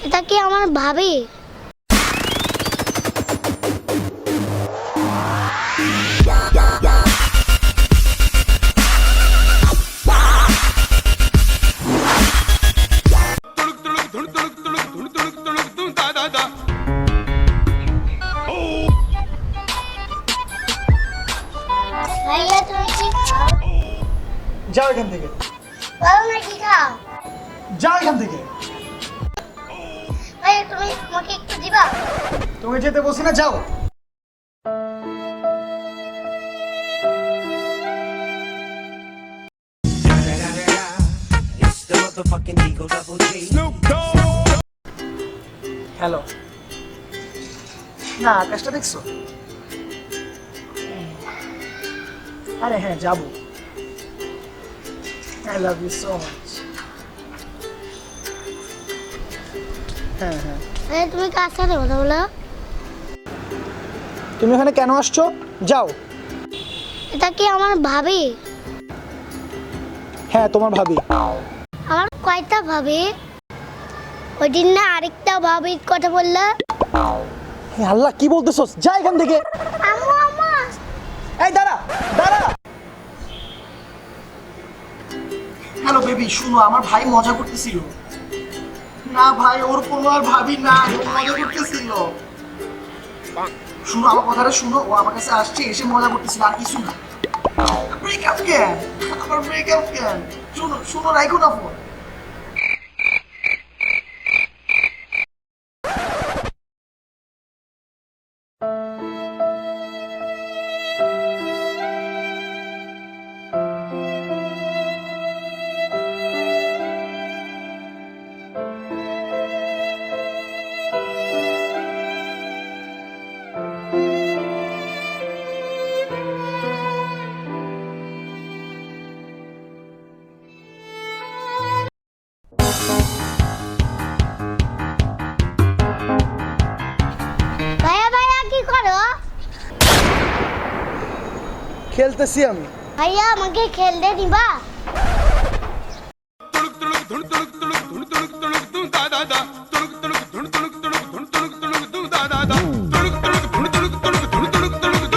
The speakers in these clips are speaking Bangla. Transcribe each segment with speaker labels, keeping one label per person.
Speaker 1: এটা কি আমার ভাবি? ভাইয়া তুমি কি খাও?
Speaker 2: যাও এখান থেকে,
Speaker 1: ভালো নাকি খাও?
Speaker 2: যাও এখান থেকে।
Speaker 1: ভাইয়া তুমি আমাকে একটু দিবা?
Speaker 2: তুমি যেতে বসি না, যাও। হ্যালো, না আকাশটা দেখছো? আরে হ্যাঁ যাবো। I love you so much. হ্যাঁ হ্যাঁ,
Speaker 1: ভাইয়া তুমি কার সাথে কথা বলো?
Speaker 2: তুমি এখানে কেন আসছো? যাও।
Speaker 1: এটা কি আমার ভাবি?
Speaker 2: হ্যাঁ তোমার ভাবি।
Speaker 1: আমার কয়টা ভাবি? ওই দিন না আরেকটা ভাবির কথা বললা?
Speaker 2: হে আল্লাহ, কি বলতেছস? যা এখান থেকে।
Speaker 1: আম্মু আম্মু
Speaker 2: এই দাঁড়া দাঁড়া। হ্যালো বেবি, শুনো, আমার ভাই মজা করতেছিল। না ভাই, ওর কোনো আর ভাবি না, ও মজা করতেছিল। শুনো আমার কথাটা শুনো, ও আমার কাছে আসছে, এসে মজা করতেছিল, আর কিছু না। ব্রেকআপ কেন? আমার ব্রেকআপ কেন? শুনো শুনো, রাখো না ফোন।
Speaker 1: ভাইয়া ভাইয়া কি করো?
Speaker 2: খেলতেছি আমি।
Speaker 1: ভাইয়া আমাকে খেলতে দিবা?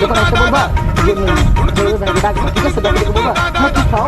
Speaker 2: যখন একটা বলবা, ঠিক আছে, বলবা, হ্যাঁ, কি খাও?